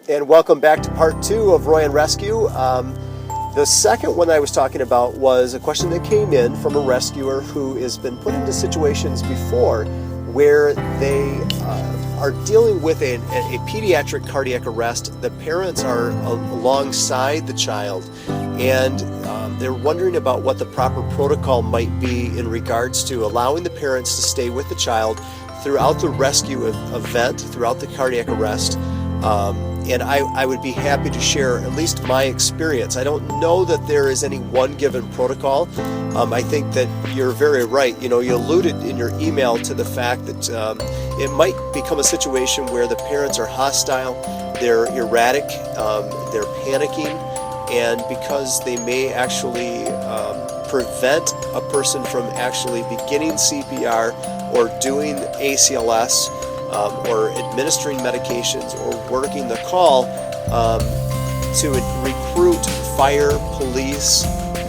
And welcome back to part 2 of Roy on Rescue. The second one I was talking about was a question that came in from a rescuer who has been put into situations before where they are dealing with a pediatric cardiac arrest. The parents are alongside the child, and they're wondering about what the proper protocol might be in regards to allowing the parents to stay with the child throughout the rescue event, throughout the cardiac arrest. And I would be happy to share at least my experience. I don't know that there is any one given protocol. I think that you're very right. You alluded in your email to the fact that it might become a situation where the parents are hostile, they're erratic, they're panicking, and because they may actually prevent a person from actually beginning CPR or doing ACLS, or administering medications, or working the call to recruit fire, police,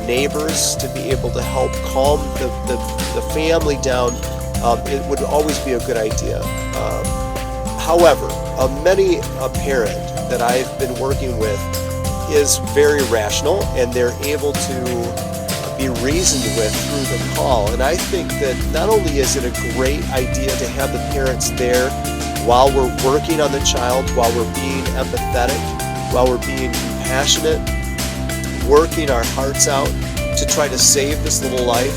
neighbors to be able to help calm the family down, it would always be a good idea. However, many a parent that I've been working with is very rational, and they're able to be reasoned with through the call. And I think that not only is it a great idea to have the parents there while we're working on the child, while we're being empathetic, while we're being compassionate, working our hearts out to try to save this little life,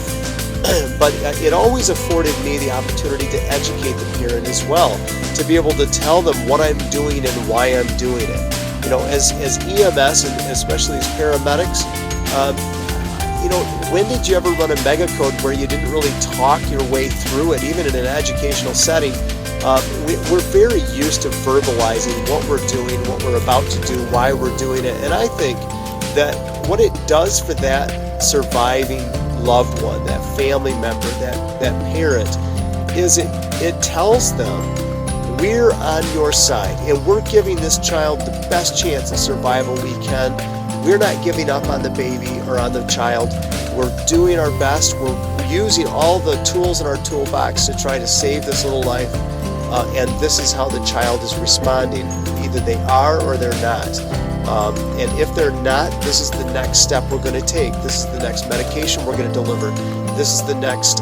but it always afforded me the opportunity to educate the parent as well, to be able to tell them what I'm doing and why I'm doing it. As EMS, and especially as paramedics, when did you ever run a mega code where you didn't really talk your way through it, even in an educational setting? We're very used to verbalizing what we're doing, what we're about to do, why we're doing it. And I think that what it does for that surviving loved one, that family member, that parent, is it tells them, we're on your side, and we're giving this child the best chance of survival we can. We're not giving up on the baby or on the child. We're doing our best. We're using all the tools in our toolbox to try to save this little life. And this is how the child is responding. Either they are or they're not. And if they're not, this is the next step we're going to take. This is the next medication we're going to deliver. This is the next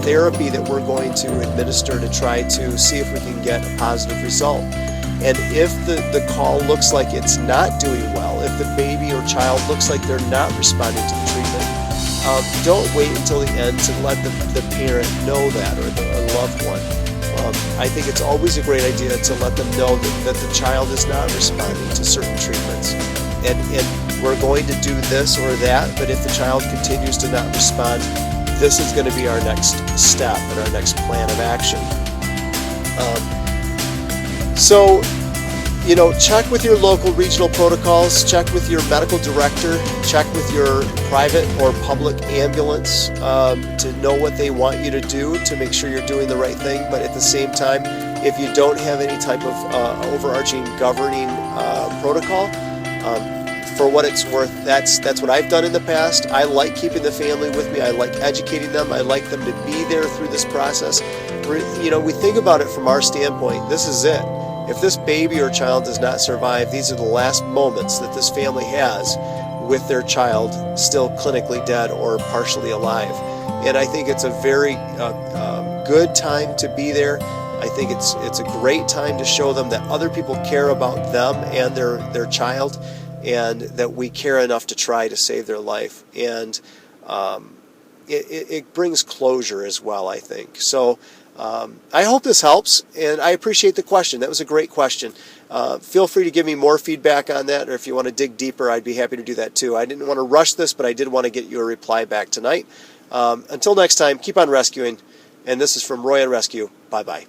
therapy that we're going to administer to try to see if we can get a positive result. And if the call looks like it's not doing well, if the baby or child looks like they're not responding to the treatment, don't wait until the end to let the parent know that, or the loved one. I think it's always a great idea to let them know that the child is not responding to certain treatments. And we're going to do this or that, but if the child continues to not respond, this is going to be our next step and our next plan of action. So, check with your local regional protocols, check with your medical director, check with your private or public ambulance to know what they want you to do to make sure you're doing the right thing. But at the same time, if you don't have any type of overarching governing protocol, for what it's worth, that's what I've done in the past. I like keeping the family with me. I like educating them. I like them to be there through this process. We think about it from our standpoint. This is it. If this baby or child does not survive, these are the last moments that this family has with their child still clinically dead or partially alive. And I think it's a very good time to be there. I think it's a great time to show them that other people care about them and their child, and that we care enough to try to save their life. And it brings closure as well, I think. So I hope this helps, and I appreciate the question. That was a great question. Feel free to give me more feedback on that, or if you want to dig deeper, I'd be happy to do that too. I didn't want to rush this, but I did want to get you a reply back tonight. Until next time, keep on rescuing, and this is from Roy on Rescue. Bye-bye.